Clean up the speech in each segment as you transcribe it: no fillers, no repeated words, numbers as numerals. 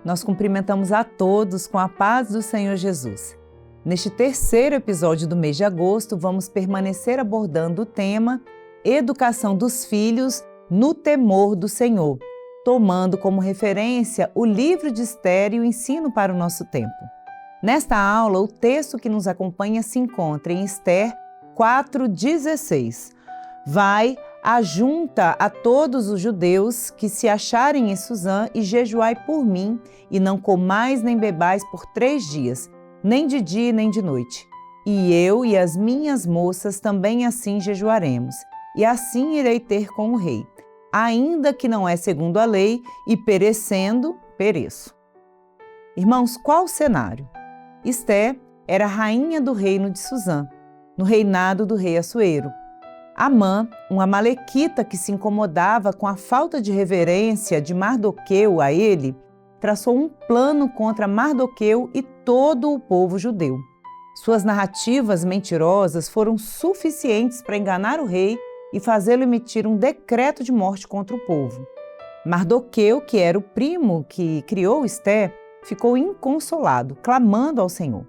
nós cumprimentamos a todos com a paz do Senhor Jesus. Neste terceiro episódio do mês de agosto, vamos permanecer abordando o tema Educação dos Filhos no Temor do Senhor, tomando como referência o livro de Esther e o ensino para o nosso tempo. Nesta aula, o texto que nos acompanha se encontra em Esther 4,16. Vai, ajunta a todos os judeus que se acharem em Suzã e jejuai por mim, e não comais nem bebais por 3 dias, nem de dia nem de noite. E eu e as minhas moças também assim jejuaremos, e assim irei ter com o rei, ainda que não é segundo a lei, e perecendo, pereço. Irmãos, qual o cenário? Esther era rainha do reino de Suzã, no reinado do rei Assuero. Amã, um amalequita que se incomodava com a falta de reverência de Mardoqueu a ele, traçou um plano contra Mardoqueu e todo o povo judeu. Suas narrativas mentirosas foram suficientes para enganar o rei e fazê-lo emitir um decreto de morte contra o povo. Mardoqueu, que era o primo que criou Esther, ficou inconsolado, clamando ao Senhor.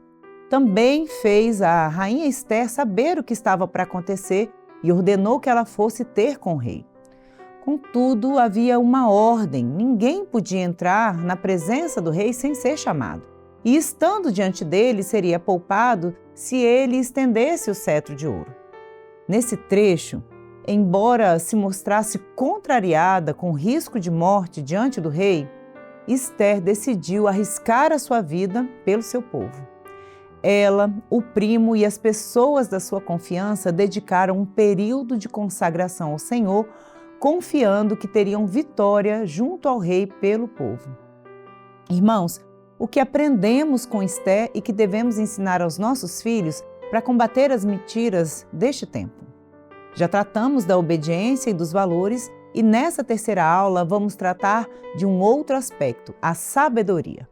Também fez a rainha Esther saber o que estava para acontecer e ordenou que ela fosse ter com o rei. Contudo, havia uma ordem: ninguém podia entrar na presença do rei sem ser chamado. E estando diante dele, seria poupado se ele estendesse o cetro de ouro. Nesse trecho, embora se mostrasse contrariada com o risco de morte diante do rei, Esther decidiu arriscar a sua vida pelo seu povo. Ela, o primo e as pessoas da sua confiança dedicaram um período de consagração ao Senhor, confiando que teriam vitória junto ao rei pelo povo. Irmãos, o que aprendemos com Esther e que devemos ensinar aos nossos filhos para combater as mentiras deste tempo? Já tratamos da obediência e dos valores e nessa terceira aula vamos tratar de um outro aspecto, a sabedoria.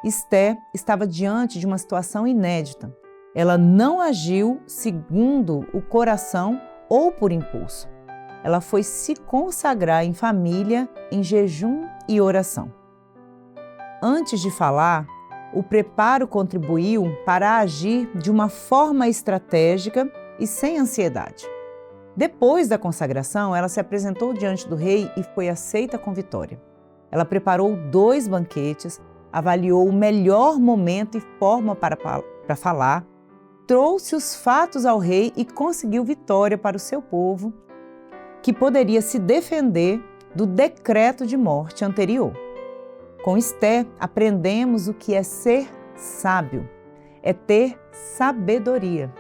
Esther estava diante de uma situação inédita. Ela não agiu segundo o coração ou por impulso. Ela foi se consagrar em família, em jejum e oração. Antes de falar, o preparo contribuiu para agir de uma forma estratégica e sem ansiedade. Depois da consagração, ela se apresentou diante do rei e foi aceita com vitória. Ela preparou 2 banquetes, avaliou o melhor momento e forma para falar, trouxe os fatos ao rei e conseguiu vitória para o seu povo, que poderia se defender do decreto de morte anterior. Com Esther, aprendemos o que é ser sábio, é ter sabedoria.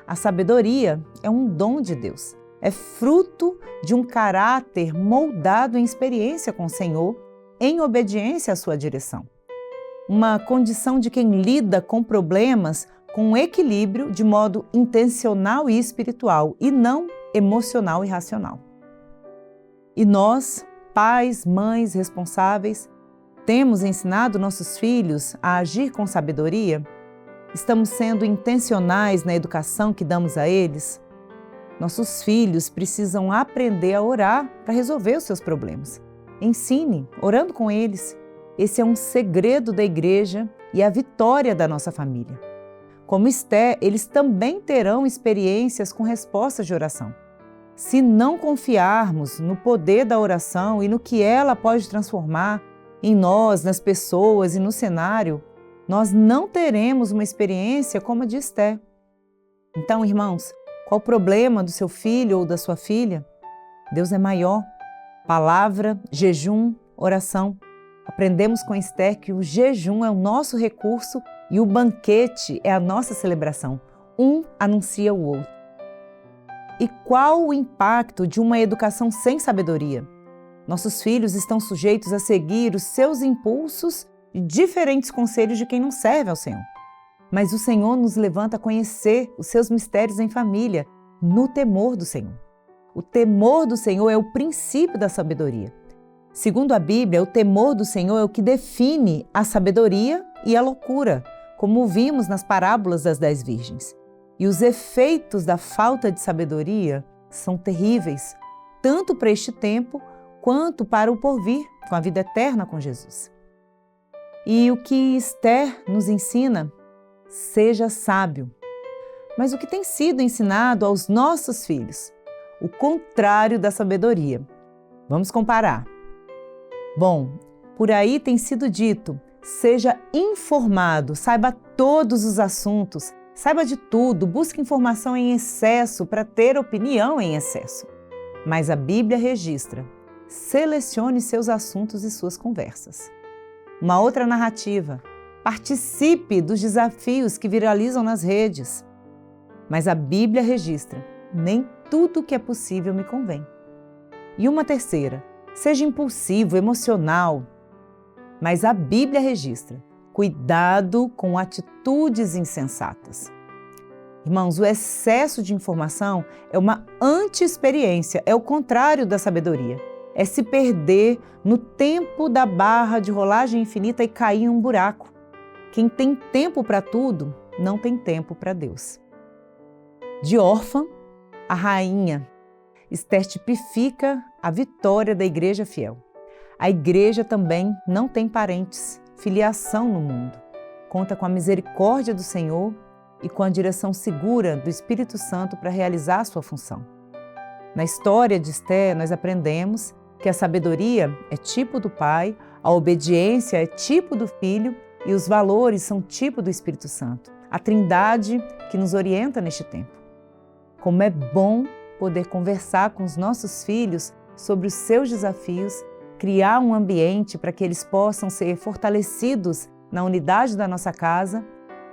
A sabedoria é um dom de Deus, é fruto de um caráter moldado em experiência com o Senhor, em obediência à sua direção. Uma condição de quem lida com problemas com equilíbrio de modo intencional e espiritual e não emocional e racional. E nós, pais, mães responsáveis, temos ensinado nossos filhos a agir com sabedoria? Estamos sendo intencionais na educação que damos a eles? Nossos filhos precisam aprender a orar para resolver os seus problemas. Ensine, orando com eles. Esse é um segredo da igreja e a vitória da nossa família. Como Esther, eles também terão experiências com respostas de oração. Se não confiarmos no poder da oração e no que ela pode transformar em nós, nas pessoas e no cenário, nós não teremos uma experiência como a de Esther. Então, irmãos, qual o problema do seu filho ou da sua filha? Deus é maior. Palavra, jejum, oração. Aprendemos com Esther que o jejum é o nosso recurso e o banquete é a nossa celebração. Um anuncia o outro. E qual o impacto de uma educação sem sabedoria? Nossos filhos estão sujeitos a seguir os seus impulsos e diferentes conselhos de quem não serve ao Senhor. Mas o Senhor nos levanta a conhecer os seus mistérios em família, no temor do Senhor. O temor do Senhor é o princípio da sabedoria. Segundo a Bíblia, o temor do Senhor é o que define a sabedoria e a loucura, como vimos nas parábolas das 10 virgens. E os efeitos da falta de sabedoria são terríveis, tanto para este tempo quanto para o porvir, com a vida eterna com Jesus. E o que Esther nos ensina? Seja sábio. Mas o que tem sido ensinado aos nossos filhos? O contrário da sabedoria. Vamos comparar. Bom, por aí tem sido dito: seja informado, saiba todos os assuntos, saiba de tudo, busque informação em excesso para ter opinião em excesso. Mas a Bíblia registra: selecione seus assuntos e suas conversas. Uma outra narrativa: participe dos desafios que viralizam nas redes. Mas a Bíblia registra: nem tudo que é possível me convém. E uma terceira: seja impulsivo, emocional. Mas a Bíblia registra: cuidado com atitudes insensatas. Irmãos, o excesso de informação é uma anti-experiência, é o contrário da sabedoria. É se perder no tempo da barra de rolagem infinita e cair em um buraco. Quem tem tempo para tudo, não tem tempo para Deus. De órfã, a rainha Esther tipifica a vitória da igreja fiel. A igreja também não tem parentes, filiação no mundo. Conta com a misericórdia do Senhor e com a direção segura do Espírito Santo para realizar sua função. Na história de Esther, nós aprendemos que a sabedoria é tipo do Pai, a obediência é tipo do Filho e os valores são tipo do Espírito Santo, a Trindade que nos orienta neste tempo. Como é bom poder conversar com os nossos filhos sobre os seus desafios, criar um ambiente para que eles possam ser fortalecidos na unidade da nossa casa,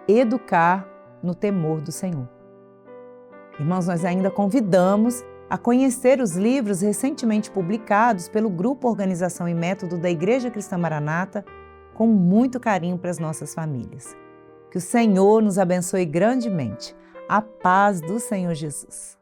educar no temor do Senhor. Irmãos, nós ainda convidamos a conhecer os livros recentemente publicados pelo Grupo Organização e Método da Igreja Cristã Maranata, com muito carinho para as nossas famílias. Que o Senhor nos abençoe grandemente. A paz do Senhor Jesus.